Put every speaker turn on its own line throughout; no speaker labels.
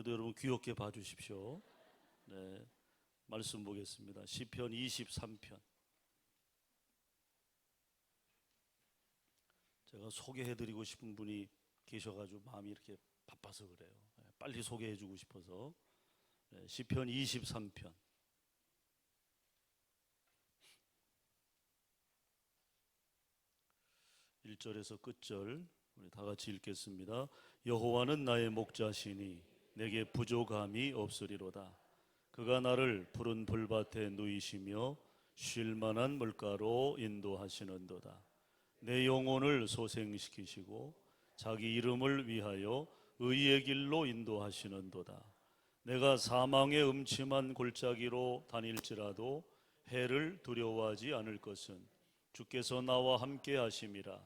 그래도 여러분 귀 없게 봐주십시오. 네, 말씀 보겠습니다. 시편 23편. 제가 소개해드리고 싶은 분이 계셔가지고 마음이 이렇게 바빠서 그래요. 빨리 소개해주고 싶어서. 시편 23편. 1절에서 끝절 우리 다 같이 읽겠습니다. 여호와는 나의 목자시니 내게 부족함이 없으리로다. 그가 나를 푸른 풀밭에 누이시며 쉴 만한 물가로 인도하시는도다. 내 영혼을 소생시키시고 자기 이름을 위하여 의의 길로 인도하시는도다. 내가 사망의 음침한 골짜기로 다닐지라도 해를 두려워하지 않을 것은 주께서 나와 함께 하심이라.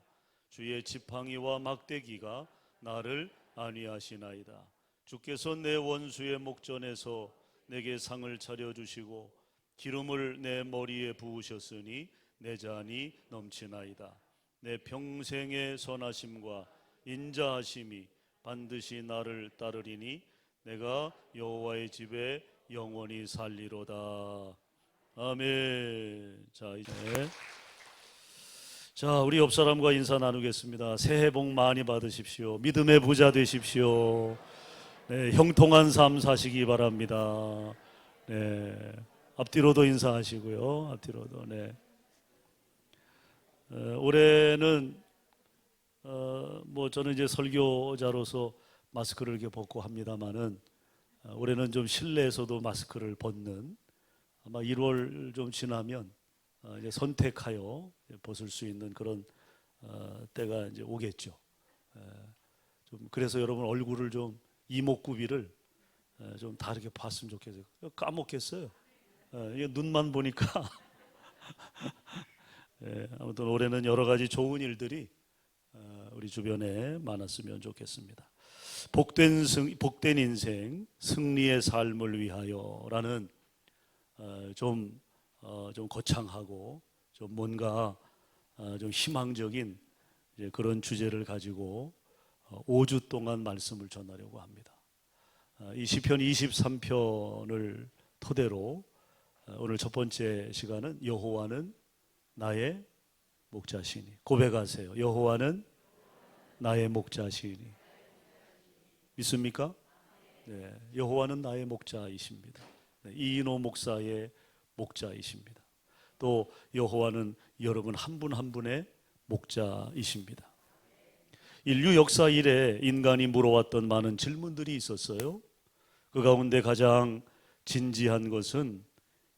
주의 지팡이와 막대기가 나를 안위하시나이다. 주께서 내 원수의 목전에서 내게 상을 차려주시고 기름을 내 머리에 부으셨으니 내 잔이 넘치나이다. 내 평생의 선하심과 인자하심이 반드시 나를 따르리니 내가 여호와의 집에 영원히 살리로다. 아멘. 자, 우리 옆 사람과 인사 나누겠습니다. 새해 복 많이 받으십시오. 믿음의 부자 되십시오. 네, 형통한 삶 사시기 바랍니다. 네, 앞뒤로도 인사하시고요. 앞뒤로도. 네. 올해는 저는 이제 설교자로서 마스크를 이렇게 벗고 합니다만은 올해는 좀 실내에서도 마스크를 벗는, 아마 1월 좀 지나면 이제 선택하여 벗을 수 있는 그런 때가 이제 오겠죠. 좀 그래서 여러분 얼굴을 좀 이목구비를 좀 다르게 봤으면 좋겠어요. 까먹겠어요. 이게 눈만 보니까. 아무튼 올해는 여러 가지 좋은 일들이 우리 주변에 많았으면 좋겠습니다. 복된 인생, 승리의 삶을 위하여라는 좀 거창하고 좀 뭔가 좀 희망적인 이제 그런 주제를 가지고 5주 동안 말씀을 전하려고 합니다. 이 시편 23편을 토대로 오늘 첫 번째 시간은 여호와는 나의 목자시니. 고백하세요. 여호와는 나의 목자시니. 믿습니까? 네, 여호와는 나의 목자이십니다. 네, 이인호 목사의 목자이십니다. 또 여호와는 여러분 한 분 한 분의 목자이십니다. 인류 역사 이래 인간이 물어왔던 많은 질문들이 있었어요. 그 가운데 가장 진지한 것은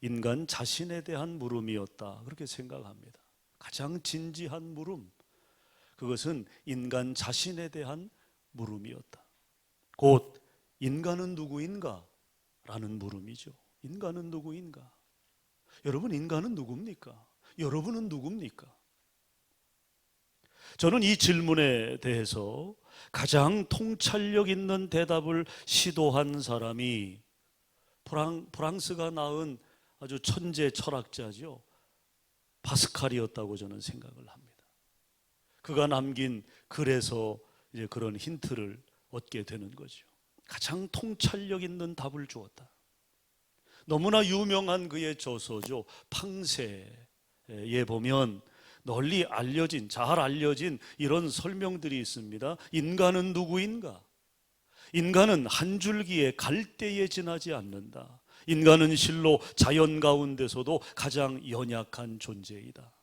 인간 자신에 대한 물음이었다, 그렇게 생각합니다. 가장 진지한 물음, 그것은 인간 자신에 대한 물음이었다. 곧 인간은 누구인가? 라는 물음이죠. 인간은 누구인가? 여러분, 인간은 누굽니까? 여러분은 누굽니까? 저는 이 질문에 대해서 가장 통찰력 있는 대답을 시도한 사람이 프랑스가 낳은 아주 천재 철학자죠. 파스칼이었다고 저는 생각을 합니다. 그가 남긴 글에서 이제 그런 힌트를 얻게 되는 거죠. 가장 통찰력 있는 답을 주었다. 너무나 유명한 그의 저서죠. 팡세에 보면 널리 알려진, 잘 알려진 이런 설명들이 있습니다. 인간은 누구인가? 인간은 한 줄기의 갈대에 지나지 않는다. 인간은 실로 자연 가운데서도 가장 연약한 존재이다.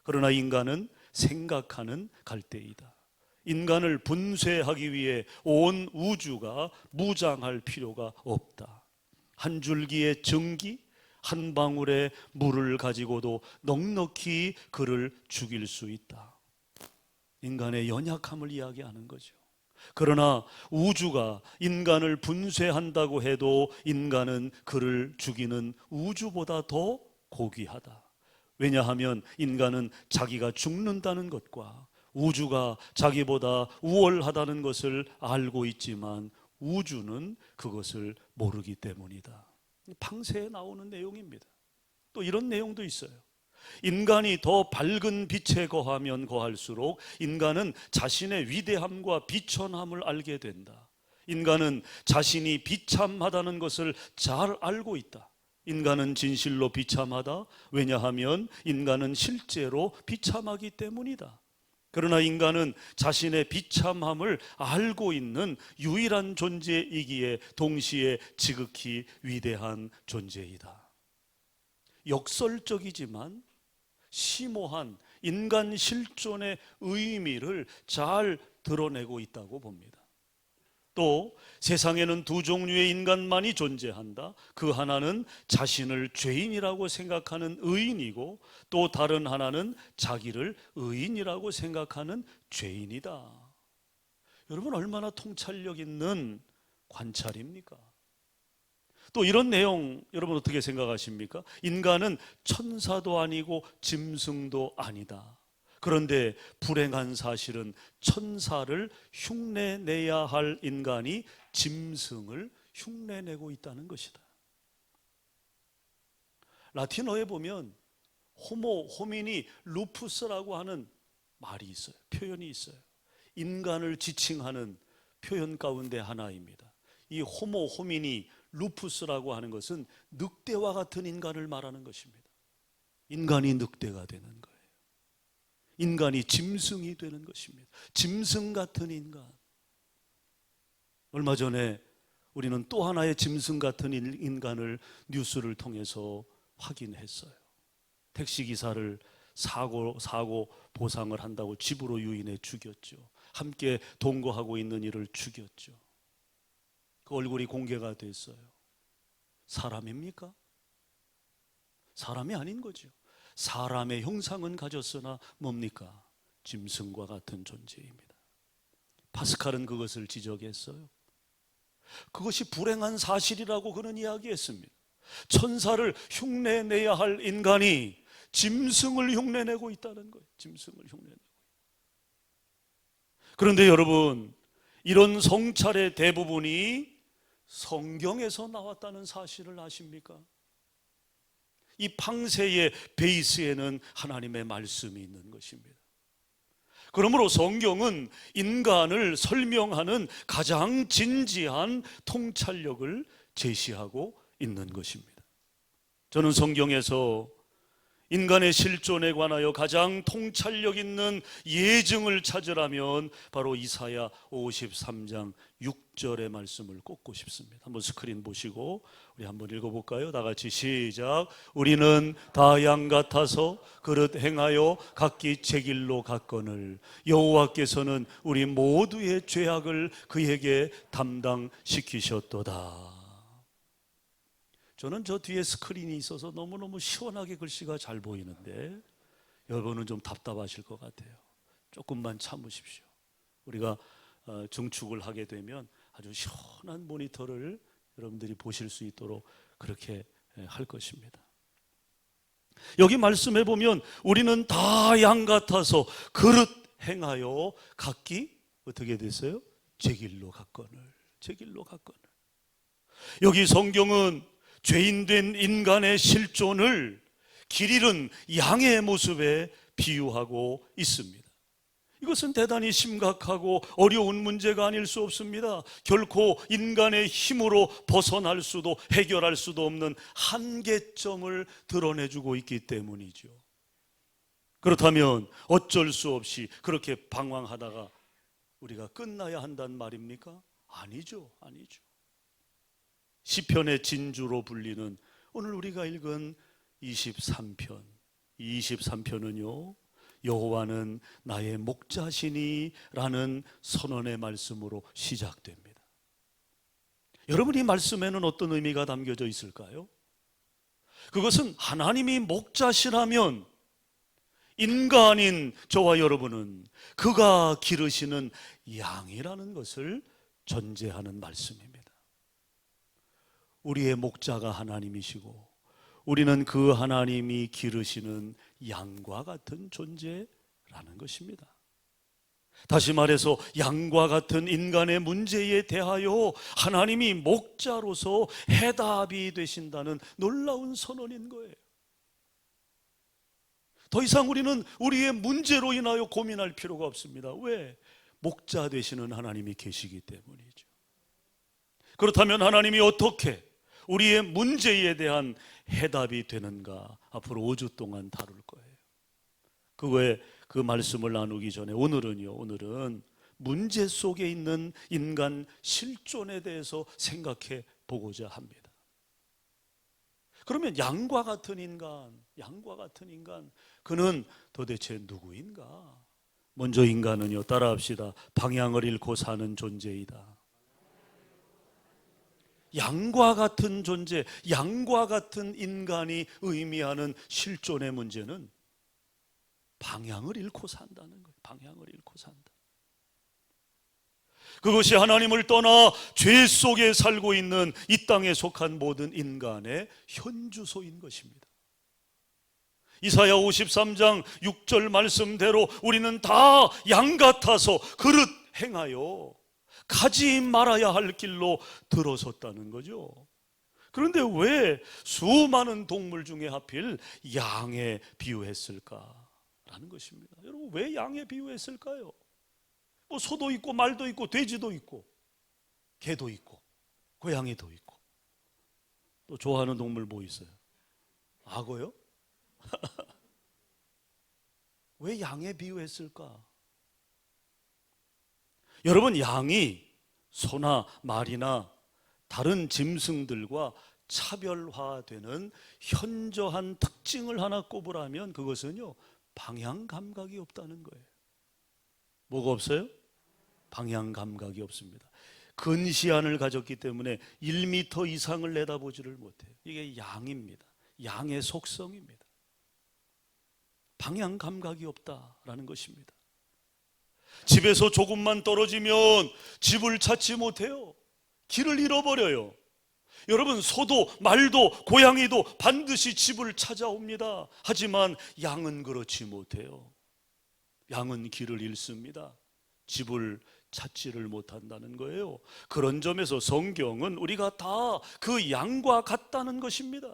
그러나 인간은 생각하는 갈대이다. 인간을 분쇄하기 위해 온 우주가 무장할 필요가 없다. 한 줄기의 증기, 한 방울의 물을 가지고도 넉넉히 그를 죽일 수 있다. 인간의 연약함을 이야기하는 거죠. 그러나 우주가 인간을 분쇄한다고 해도 인간은 그를 죽이는 우주보다 더 고귀하다. 왜냐하면 인간은 자기가 죽는다는 것과 우주가 자기보다 우월하다는 것을 알고 있지만 우주는 그것을 모르기 때문이다. 팡세에 나오는 내용입니다. 또 이런 내용도 있어요. 인간이 더 밝은 빛에 거하면 거할수록 인간은 자신의 위대함과 비천함을 알게 된다. 인간은 자신이 비참하다는 것을 잘 알고 있다. 인간은 진실로 비참하다. 왜냐하면 인간은 실제로 비참하기 때문이다. 그러나 인간은 자신의 비참함을 알고 있는 유일한 존재이기에 동시에 지극히 위대한 존재이다. 역설적이지만 심오한 인간 실존의 의미를 잘 드러내고 있다고 봅니다. 또 세상에는 두 종류의 인간만이 존재한다. 그 하나는 자신을 죄인이라고 생각하는 의인이고, 또 다른 하나는 자기를 의인이라고 생각하는 죄인이다. 여러분, 얼마나 통찰력 있는 관찰입니까? 또 이런 내용 여러분 어떻게 생각하십니까? 인간은 천사도 아니고 짐승도 아니다. 그런데 불행한 사실은 천사를 흉내내야 할 인간이 짐승을 흉내내고 있다는 것이다. 라틴어에 보면 호모 호미니 루푸스라고 하는 말이 있어요. 표현이 있어요. 인간을 지칭하는 표현 가운데 하나입니다. 이 호모 호미니 루푸스라고 하는 것은 늑대와 같은 인간을 말하는 것입니다. 인간이 늑대가 되는 거예요. 인간이 짐승이 되는 것입니다. 짐승 같은 인간. 얼마 전에 우리는 또 하나의 짐승 같은 인간을 뉴스를 통해서 확인했어요. 택시기사를 사고 보상을 한다고 집으로 유인해 죽였죠. 함께 동거하고 있는 이를 죽였죠. 그 얼굴이 공개가 됐어요. 사람입니까? 사람이 아닌 거죠. 사람의 형상은 가졌으나 뭡니까? 짐승과 같은 존재입니다. 파스칼은 그것을 지적했어요. 그것이 불행한 사실이라고 그는 이야기했습니다. 천사를 흉내내야 할 인간이 짐승을 흉내내고 있다는 거예요. 짐승을 흉내내고. 그런데 여러분, 이런 성찰의 대부분이 성경에서 나왔다는 사실을 아십니까? 이 팡세의 베이스에는 하나님의 말씀이 있는 것입니다. 그러므로 성경은 인간을 설명하는 가장 진지한 통찰력을 제시하고 있는 것입니다. 저는 성경에서 인간의 실존에 관하여 가장 통찰력 있는 예증을 찾으라면 바로 이사야 53장 6절의 말씀을 꼽고 싶습니다. 한번 스크린 보시고 우리 한번 읽어볼까요? 다 같이 시작. 우리는 다 양 같아서 그릇 행하여 각기 제 길로 갔거늘 여호와께서는 우리 모두의 죄악을 그에게 담당시키셨도다. 저는 저 뒤에 스크린이 있어서 너무너무 시원하게 글씨가 잘 보이는데 여러분은 좀 답답하실 것 같아요. 조금만 참으십시오. 우리가 증축을 하게 되면 아주 시원한 모니터를 여러분들이 보실 수 있도록 그렇게 할 것입니다. 여기 말씀해 보면 우리는 다 양 같아서 그릇 행하여 각기 어떻게 됐어요? 제 길로 갔거늘. 제 길로 갔거늘. 여기 성경은 죄인된 인간의 실존을 길 잃은 양의 모습에 비유하고 있습니다. 이것은 대단히 심각하고 어려운 문제가 아닐 수 없습니다. 결코 인간의 힘으로 벗어날 수도 해결할 수도 없는 한계점을 드러내주고 있기 때문이죠. 그렇다면 어쩔 수 없이 그렇게 방황하다가 우리가 끝나야 한단 말입니까? 아니죠. 아니죠. 시편의 진주로 불리는 오늘 우리가 읽은 23편. 이 23편은요. 여호와는 나의 목자시니 라는 선언의 말씀으로 시작됩니다. 여러분, 이 말씀에는 어떤 의미가 담겨져 있을까요? 그것은 하나님이 목자시라면 인간인 저와 여러분은 그가 기르시는 양이라는 것을 전제하는 말씀입니다. 우리의 목자가 하나님이시고 우리는 그 하나님이 기르시는 양과 같은 존재라는 것입니다. 다시 말해서 양과 같은 인간의 문제에 대하여 하나님이 목자로서 해답이 되신다는 놀라운 선언인 거예요. 더 이상 우리는 우리의 문제로 인하여 고민할 필요가 없습니다. 왜? 목자 되시는 하나님이 계시기 때문이죠. 그렇다면 하나님이 어떻게 우리의 문제에 대한 해답이 되는가 앞으로 5주 동안 다룰 거예요. 그 말씀을 나누기 전에 오늘은 문제 속에 있는 인간 실존에 대해서 생각해 보고자 합니다. 그러면 양과 같은 인간, 그는 도대체 누구인가? 먼저 인간은요, 따라합시다. 방향을 잃고 사는 존재이다. 양과 같은 존재, 양과 같은 인간이 의미하는 실존의 문제는 방향을 잃고 산다는 거예요. 방향을 잃고 산다. 그것이 하나님을 떠나 죄 속에 살고 있는 이 땅에 속한 모든 인간의 현주소인 것입니다. 이사야 53장 6절 말씀대로 우리는 다 양 같아서 그릇 행하여 가지 말아야 할 길로 들어섰다는 거죠. 그런데 왜 수많은 동물 중에 하필 양에 비유했을까라는 것입니다. 여러분, 왜 양에 비유했을까요? 뭐 소도 있고 말도 있고 돼지도 있고 개도 있고 고양이도 있고, 또 좋아하는 동물 뭐 있어요? 악어요? 왜 양에 비유했을까? 여러분, 양이 소나 말이나 다른 짐승들과 차별화되는 현저한 특징을 하나 꼽으라면 그것은요, 방향 감각이 없다는 거예요. 뭐가 없어요? 방향 감각이 없습니다. 근시안을 가졌기 때문에 1m 이상을 내다보지를 못해요. 이게 양입니다. 양의 속성입니다. 방향 감각이 없다라는 것입니다. 집에서 조금만 떨어지면 집을 찾지 못해요. 길을 잃어버려요. 여러분, 소도 말도 고양이도 반드시 집을 찾아옵니다. 하지만 양은 그렇지 못해요. 양은 길을 잃습니다. 집을 찾지를 못한다는 거예요. 그런 점에서 성경은 우리가 다 그 양과 같다는 것입니다.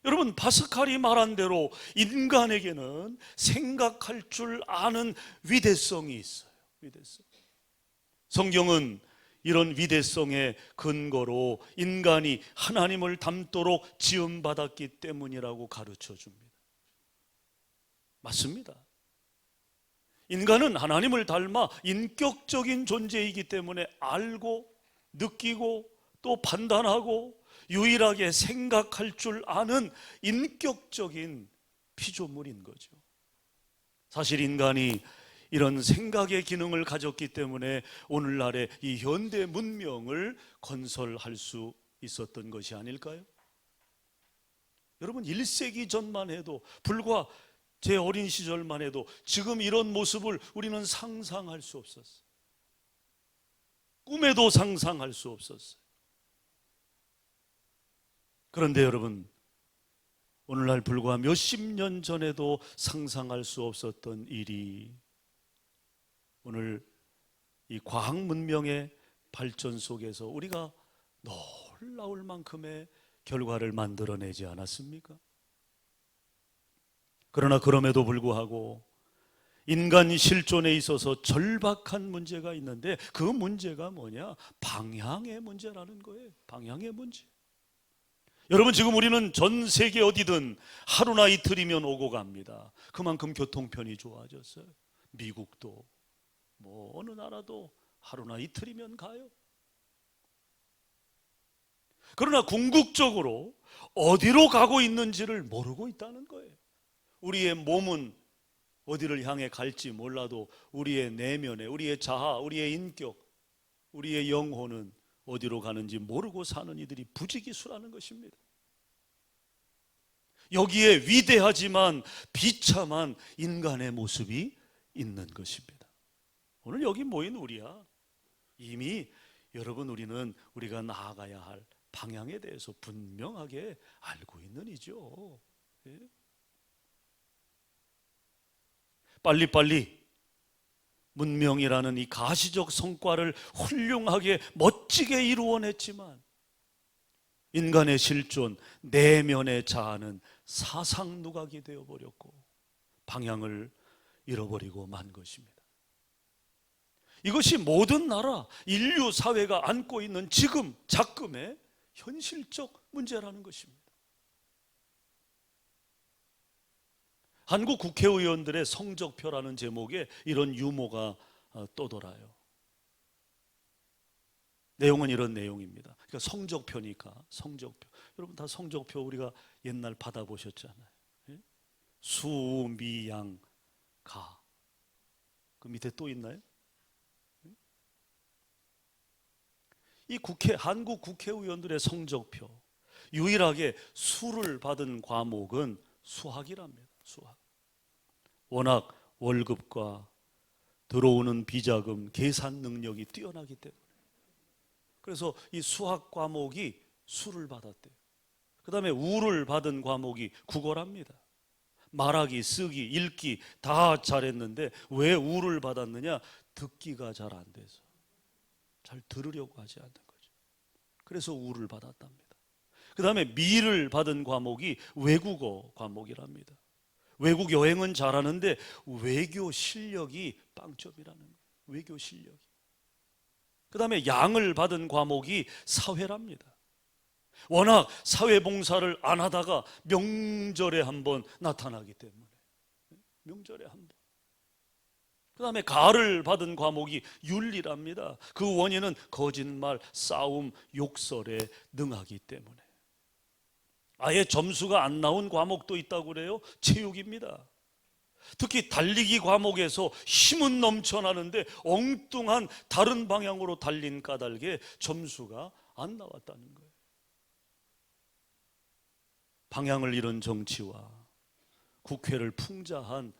여러분, 파스칼이 말한 대로 인간에게는 생각할 줄 아는 위대성이 있어요. 위대성. 성경은 이런 위대성의 근거로 인간이 하나님을 닮도록 지음받았기 때문이라고 가르쳐 줍니다. 맞습니다. 인간은 하나님을 닮아 인격적인 존재이기 때문에 알고 느끼고 또 판단하고 유일하게 생각할 줄 아는 인격적인 피조물인 거죠. 사실 인간이 이런 생각의 기능을 가졌기 때문에 오늘날의 이 현대 문명을 건설할 수 있었던 것이 아닐까요? 여러분, 1세기 전만 해도, 불과 제 어린 시절만 해도 지금 이런 모습을 우리는 상상할 수 없었어요. 꿈에도 상상할 수 없었어요. 그런데 여러분, 오늘날 불과 몇십 년 전에도 상상할 수 없었던 일이 오늘 이 과학 문명의 발전 속에서 우리가 놀라울 만큼의 결과를 만들어내지 않았습니까? 그러나 그럼에도 불구하고 인간 실존에 있어서 절박한 문제가 있는데, 그 문제가 뭐냐? 방향의 문제라는 거예요. 방향의 문제. 여러분, 지금 우리는 전 세계 어디든 하루나 이틀이면 오고 갑니다. 그만큼 교통편이 좋아졌어요. 미국도 뭐 어느 나라도 하루나 이틀이면 가요. 그러나 궁극적으로 어디로 가고 있는지를 모르고 있다는 거예요. 우리의 몸은 어디를 향해 갈지 몰라도 우리의 내면에, 우리의 자아, 우리의 인격, 우리의 영혼은 어디로 가는지 모르고 사는 이들이 부지기수라는 것입니다. 여기에 위대하지만 비참한 인간의 모습이 있는 것입니다. 오늘 여기 모인 우리야, 이미 여러분, 우리는 우리가 나아가야 할 방향에 대해서 분명하게 알고 있는 이죠. 예? 빨리빨리 문명이라는 이 가시적 성과를 훌륭하게 멋지게 이루어냈지만 인간의 실존, 내면의 자아는 사상 누각이 되어버렸고 방향을 잃어버리고 만 것입니다. 이것이 모든 나라, 인류 사회가 안고 있는 지금 작금의 현실적 문제라는 것입니다. 한국 국회의원들의 성적표라는 제목에 이런 유머가 떠돌아요. 내용은 이런 내용입니다. 그러니까 성적표니까 성적표. 여러분 다 성적표 우리가 옛날 받아보셨잖아요. 예? 수, 미, 양, 가. 그 밑에 또 있나요? 이 한국 국회의원들의 성적표, 유일하게 수를 받은 과목은 수학이랍니다. 수학. 워낙 월급과 들어오는 비자금, 계산 능력이 뛰어나기 때문에. 그래서 이 수학 과목이 수를 받았대요. 그 다음에 우를 받은 과목이 국어랍니다. 말하기, 쓰기, 읽기 다 잘했는데 왜 우를 받았느냐? 듣기가 잘 안 돼서, 잘 들으려고 하지 않는 거죠. 그래서 우를 받았답니다. 그 다음에 미를 받은 과목이 외국어 과목이랍니다. 외국 여행은 잘하는데 외교 실력이 빵점이라는 거예요. 외교 실력이. 그 다음에 양을 받은 과목이 사회랍니다. 워낙 사회봉사를 안 하다가 명절에 한번 나타나기 때문에. 명절에 한번. 그 다음에 가를 받은 과목이 윤리랍니다. 그 원인은 거짓말, 싸움, 욕설에 능하기 때문에. 아예 점수가 안 나온 과목도 있다고 그래요. 체육입니다. 특히 달리기 과목에서 힘은 넘쳐나는데 엉뚱한 다른 방향으로 달린 까닭에 점수가 안 나왔다는 거예요. 방향을 잃은 정치와 국회를 풍자한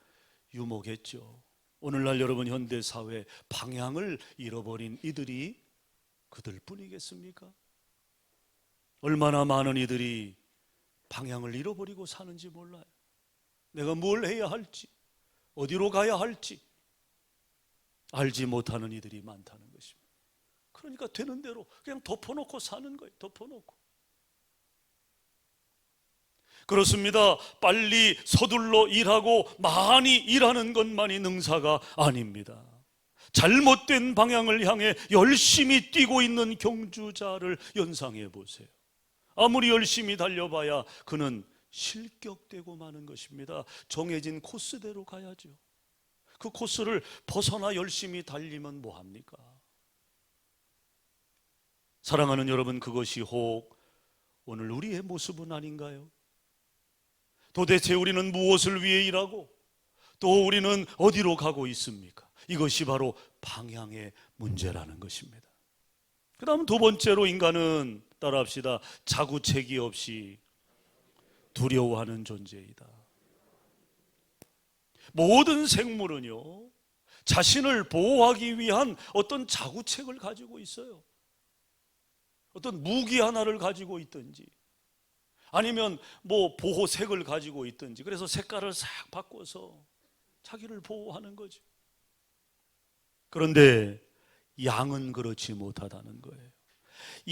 유머겠죠. 오늘날 여러분 현대사회 방향을 잃어버린 이들이 그들 뿐이겠습니까? 얼마나 많은 이들이 방향을 잃어버리고 사는지 몰라요. 내가 뭘 해야 할지, 어디로 가야 할지 알지 못하는 이들이 많다는 것입니다. 그러니까 되는 대로 그냥 덮어놓고 사는 거예요. 덮어놓고. 그렇습니다. 빨리 서둘러 일하고 많이 일하는 것만이 능사가 아닙니다. 잘못된 방향을 향해 열심히 뛰고 있는 경주자를 연상해 보세요. 아무리 열심히 달려봐야 그는 실격되고 마는 것입니다. 정해진 코스대로 가야죠. 그 코스를 벗어나 열심히 달리면 뭐합니까? 사랑하는 여러분, 그것이 혹 오늘 우리의 모습은 아닌가요? 도대체 우리는 무엇을 위해 일하고 또 우리는 어디로 가고 있습니까? 이것이 바로 방향의 문제라는 것입니다. 그 다음 두 번째로 인간은, 따라합시다, 자구책이 없이 두려워하는 존재이다. 모든 생물은요, 자신을 보호하기 위한 어떤 자구책을 가지고 있어요. 어떤 무기 하나를 가지고 있든지 아니면 뭐 보호색을 가지고 있든지, 그래서 색깔을 싹 바꿔서 자기를 보호하는 거죠. 그런데 양은 그렇지 못하다는 거예요.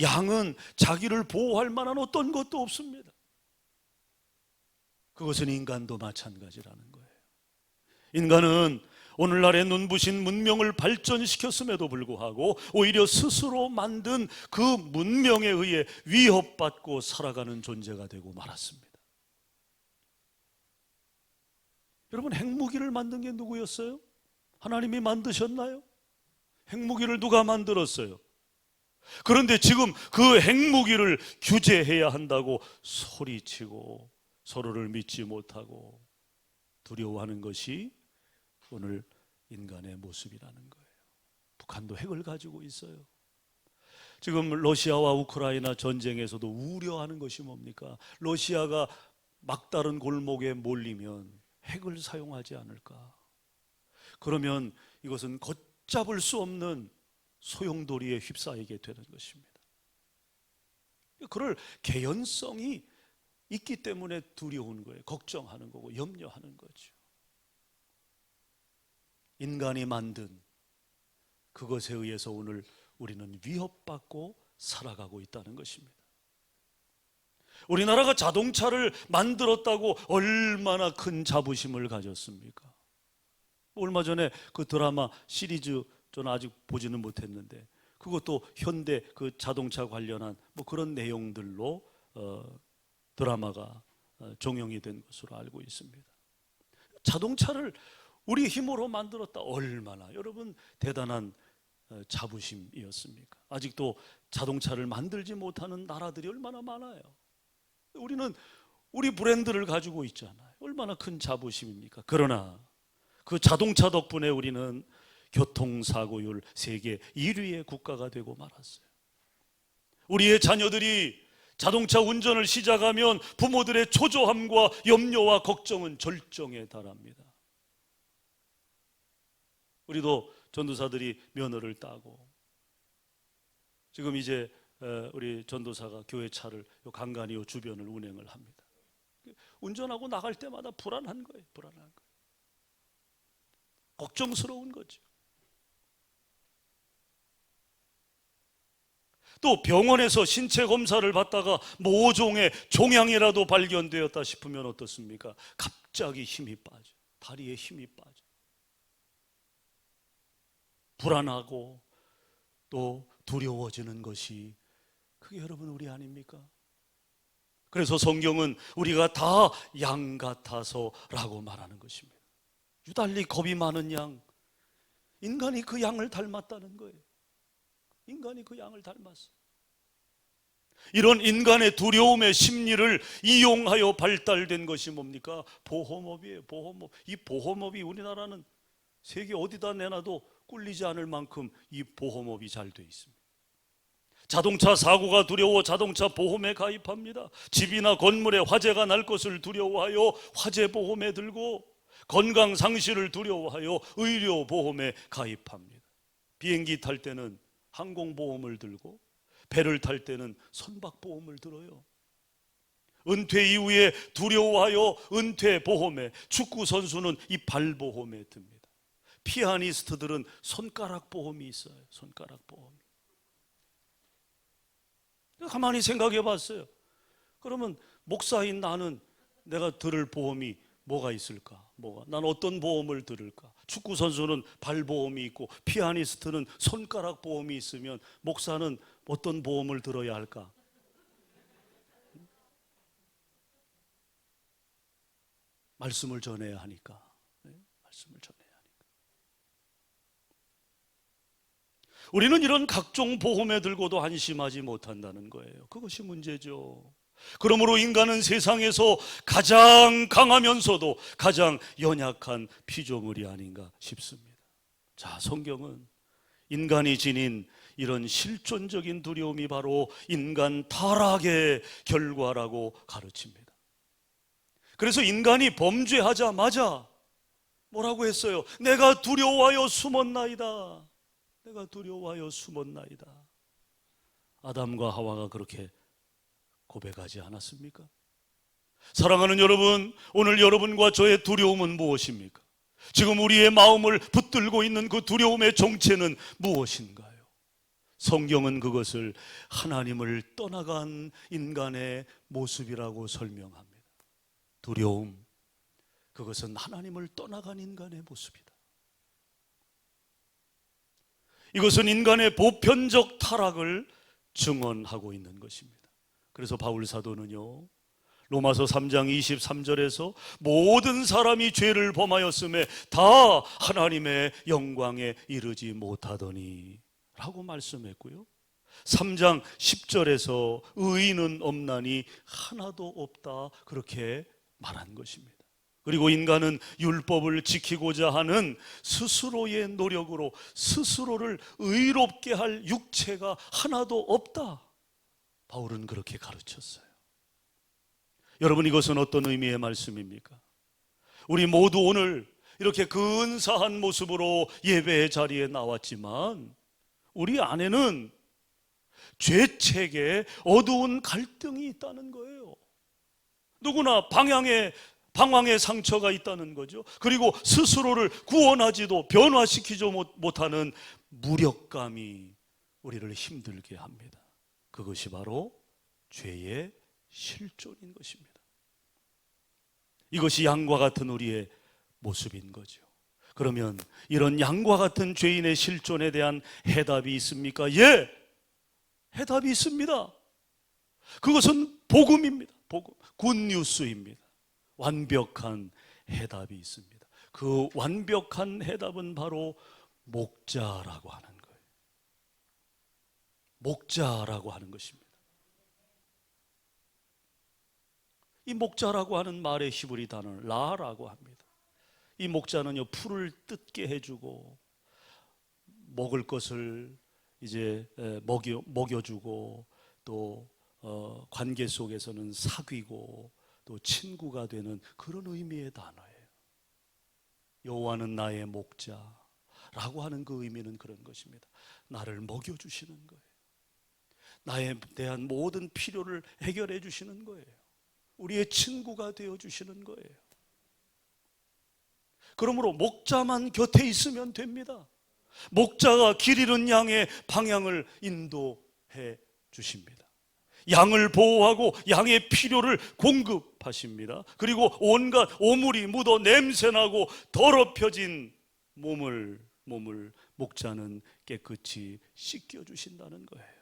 양은 자기를 보호할 만한 어떤 것도 없습니다. 그것은 인간도 마찬가지라는 거예요. 인간은 오늘날의 눈부신 문명을 발전시켰음에도 불구하고 오히려 스스로 만든 그 문명에 의해 위협받고 살아가는 존재가 되고 말았습니다. 여러분, 핵무기를 만든 게 누구였어요? 하나님이 만드셨나요? 핵무기를 누가 만들었어요? 그런데 지금 그 핵무기를 규제해야 한다고 소리치고 서로를 믿지 못하고 두려워하는 것이 오늘 인간의 모습이라는 거예요. 북한도 핵을 가지고 있어요. 지금 러시아와 우크라이나 전쟁에서도 우려하는 것이 뭡니까? 러시아가 막다른 골목에 몰리면 핵을 사용하지 않을까? 그러면 이것은 걷잡을 수 없는 소용돌이에 휩싸이게 되는 것입니다. 그럴 개연성이 있기 때문에 두려운 거예요. 걱정하는 거고 염려하는 거죠. 인간이 만든 그것에 의해서 오늘 우리는 위협받고 살아가고 있다는 것입니다. 우리나라가 자동차를 만들었다고 얼마나 큰 자부심을 가졌습니까? 얼마 전에 그 드라마 시리즈 저는 아직 보지는 못했는데 그것도 현대 그 자동차 관련한 뭐 그런 내용들로 드라마가 종영이 된 것으로 알고 있습니다. 자동차를 우리 힘으로 만들었다. 얼마나 여러분 대단한 자부심이었습니까? 아직도 자동차를 만들지 못하는 나라들이 얼마나 많아요. 우리는 우리 브랜드를 가지고 있잖아요. 얼마나 큰 자부심입니까? 그러나 그 자동차 덕분에 우리는 교통사고율 세계 1위의 국가가 되고 말았어요. 우리의 자녀들이 자동차 운전을 시작하면 부모들의 초조함과 염려와 걱정은 절정에 달합니다. 우리도 전도사들이 면허를 따고 지금 이제 우리 전도사가 교회 차를 간간히 주변을 운행을 합니다. 운전하고 나갈 때마다 불안한 거예요. 불안한 거예요. 걱정스러운 거죠. 또 병원에서 신체 검사를 받다가 모종의 종양이라도 발견되었다 싶으면 어떻습니까? 갑자기 힘이 빠져. 다리에 힘이 빠져. 불안하고 또 두려워지는 것이 그게 여러분 우리 아닙니까? 그래서 성경은 우리가 다 양 같아서 라고 말하는 것입니다. 유달리 겁이 많은 양, 인간이 그 양을 닮았다는 거예요. 인간이 그 양을 닮았어요. 이런 인간의 두려움의 심리를 이용하여 발달된 것이 뭡니까? 보험업이에요. 보험업. 이 보험업이 우리나라는 세계 어디다 내놔도 꿀리지 않을 만큼 이 보험업이 잘 돼 있습니다. 자동차 사고가 두려워 자동차 보험에 가입합니다. 집이나 건물에 화재가 날 것을 두려워하여 화재보험에 들고, 건강 상실을 두려워하여 의료보험에 가입합니다. 비행기 탈 때는 항공보험을 들고, 배를 탈 때는 선박보험을 들어요. 은퇴 이후에 두려워하여 은퇴보험에, 축구선수는 이 발보험에 듭니다. 피아니스트들은 손가락보험이 있어요. 손가락보험이. 가만히 생각해 봤어요. 그러면 목사인 나는 내가 들을 보험이 뭐가 있을까? 난 어떤 보험을 들을까? 축구 선수는 발보험이 있고 피아니스트는 손가락 보험이 있으면 목사는 어떤 보험을 들어야 할까? 말씀을 전해야 하니까. 말씀을 전해야 하니까. 우리는 이런 각종 보험에 들고도 안심하지 못한다는 거예요. 그것이 문제죠. 그러므로 인간은 세상에서 가장 강하면서도 가장 연약한 피조물이 아닌가 싶습니다. 자, 성경은 인간이 지닌 이런 실존적인 두려움이 바로 인간 타락의 결과라고 가르칩니다. 그래서 인간이 범죄하자마자 뭐라고 했어요? 내가 두려워하여 숨었나이다. 내가 두려워하여 숨었나이다. 아담과 하와가 그렇게 고백하지 않았습니까? 사랑하는 여러분, 오늘 여러분과 저의 두려움은 무엇입니까? 지금 우리의 마음을 붙들고 있는 그 두려움의 정체는 무엇인가요? 성경은 그것을 하나님을 떠나간 인간의 모습이라고 설명합니다. 두려움, 그것은 하나님을 떠나간 인간의 모습이다. 이것은 인간의 보편적 타락을 증언하고 있는 것입니다. 그래서 바울 사도는요, 로마서 3장 23절에서 모든 사람이 죄를 범하였음에 다 하나님의 영광에 이르지 못하더니 라고 말씀했고요, 3장 10절에서 의인은 없나니 하나도 없다 그렇게 말한 것입니다. 그리고 인간은 율법을 지키고자 하는 스스로의 노력으로 스스로를 의롭게 할 육체가 하나도 없다, 바울은 그렇게 가르쳤어요. 여러분, 이것은 어떤 의미의 말씀입니까? 우리 모두 오늘 이렇게 근사한 모습으로 예배의 자리에 나왔지만 우리 안에는 죄책에 어두운 갈등이 있다는 거예요. 누구나 방황의 상처가 있다는 거죠. 그리고 스스로를 구원하지도 변화시키지 못하는 무력감이 우리를 힘들게 합니다. 그것이 바로 죄의 실존인 것입니다. 이것이 양과 같은 우리의 모습인 거죠. 그러면 이런 양과 같은 죄인의 실존에 대한 해답이 있습니까? 예, 해답이 있습니다. 그것은 복음입니다. 복음, 굿뉴스입니다. 완벽한 해답이 있습니다. 그 완벽한 해답은 바로 목자라고 하는 거예요. 목자라고 하는 것입니다. 이 목자라고 하는 말의 히브리 단어는 라라고 합니다. 이 목자는요, 풀을 뜯게 해주고 먹을 것을 이제 먹여주고 또 관계 속에서는 사귀고 또 친구가 되는 그런 의미의 단어예요. 여호와는 나의 목자라고 하는 그 의미는 그런 것입니다. 나를 먹여주시는 거예요. 나에 대한 모든 필요를 해결해 주시는 거예요. 우리의 친구가 되어주시는 거예요. 그러므로 목자만 곁에 있으면 됩니다. 목자가 길 잃은 양의 방향을 인도해 주십니다. 양을 보호하고 양의 필요를 공급하십니다. 그리고 온갖 오물이 묻어 냄새나고 더럽혀진 몸을 목자는 깨끗이 씻겨주신다는 거예요.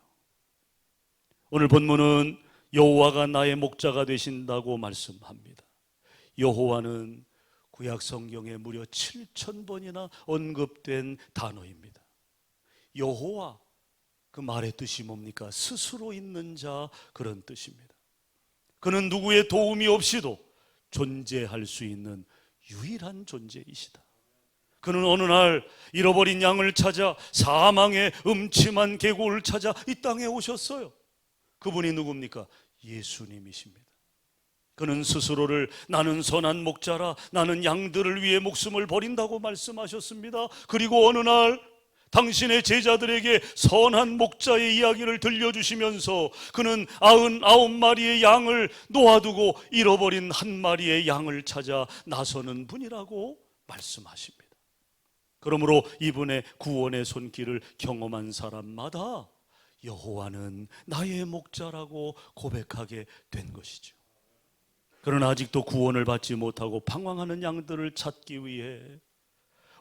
오늘 본문은 여호와가 나의 목자가 되신다고 말씀합니다. 여호와는 구약 성경에 무려 7,000번이나 언급된 단어입니다. 여호와, 그 말의 뜻이 뭡니까? 스스로 있는 자, 그런 뜻입니다. 그는 누구의 도움이 없이도 존재할 수 있는 유일한 존재이시다. 그는 어느 날 잃어버린 양을 찾아 사망의 음침한 계곡을 찾아 이 땅에 오셨어요. 그분이 누굽니까? 예수님이십니다. 그는 스스로를 나는 선한 목자라, 나는 양들을 위해 목숨을 버린다고 말씀하셨습니다. 그리고 어느 날 당신의 제자들에게 선한 목자의 이야기를 들려주시면서 그는 99마리의 양을 놓아두고 잃어버린 한 마리의 양을 찾아 나서는 분이라고 말씀하십니다. 그러므로 이분의 구원의 손길을 경험한 사람마다 여호와는 나의 목자라고 고백하게 된 것이죠. 그러나 아직도 구원을 받지 못하고 방황하는 양들을 찾기 위해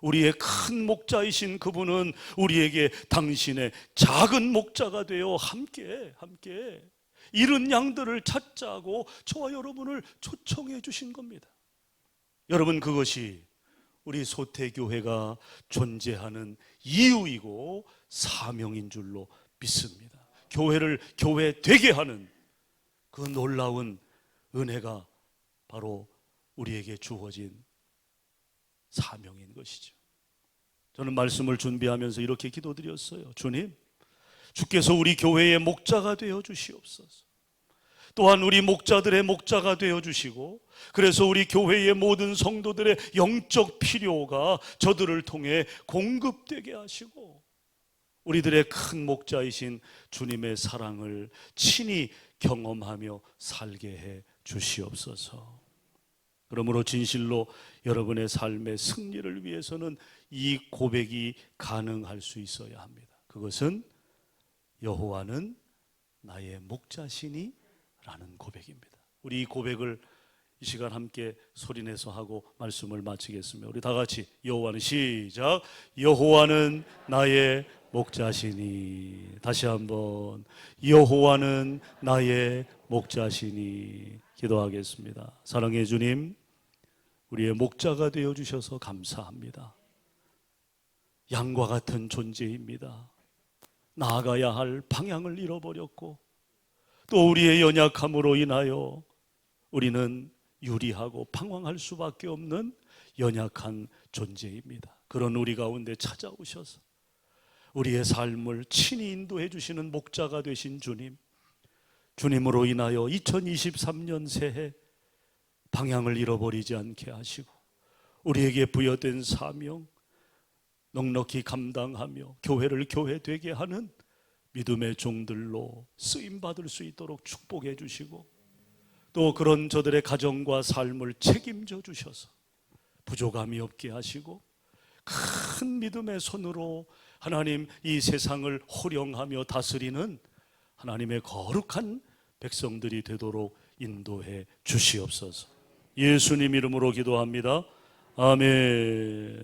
우리의 큰 목자이신 그분은 우리에게 당신의 작은 목자가 되어 함께 잃은 양들을 찾자고 저와 여러분을 초청해 주신 겁니다. 여러분, 그것이 우리 소태교회가 존재하는 이유이고 사명인 줄로 믿습니다. 교회를 교회 되게 하는 그 놀라운 은혜가 바로 우리에게 주어진 사명인 것이죠. 저는 말씀을 준비하면서 이렇게 기도드렸어요. 주님, 주께서 우리 교회의 목자가 되어 주시옵소서. 또한 우리 목자들의 목자가 되어 주시고, 그래서 우리 교회의 모든 성도들의 영적 필요가 저들을 통해 공급되게 하시고, 우리들의 큰 목자이신 주님의 사랑을 친히 경험하며 살게 해 주시옵소서. 그러므로 진실로 여러분의 삶의 승리를 위해서는 이 고백이 가능할 수 있어야 합니다. 그것은 여호와는 나의 목자시니 라는 고백입니다. 우리 이 고백을 이 시간 함께 소리내서 하고 말씀을 마치겠습니다. 우리 다 같이 여호와는, 시작. 여호와는 나의 목자시니. 다시 한번, 여호와는 나의 목자시니. 기도하겠습니다. 사랑의 주님, 우리의 목자가 되어주셔서 감사합니다. 양과 같은 존재입니다. 나아가야 할 방향을 잃어버렸고 또 우리의 연약함으로 인하여 우리는 유리하고 방황할 수밖에 없는 연약한 존재입니다. 그런 우리 가운데 찾아오셔서 우리의 삶을 친히 인도해 주시는 목자가 되신 주님, 주님으로 인하여 2023년 새해 방향을 잃어버리지 않게 하시고 우리에게 부여된 사명 넉넉히 감당하며 교회를 교회되게 하는 믿음의 종들로 쓰임받을 수 있도록 축복해 주시고, 또 그런 저들의 가정과 삶을 책임져 주셔서 부족함이 없게 하시고 큰 믿음의 손으로 하나님 이 세상을 호령하며 다스리는 하나님의 거룩한 백성들이 되도록 인도해 주시옵소서. 예수님 이름으로 기도합니다. 아멘.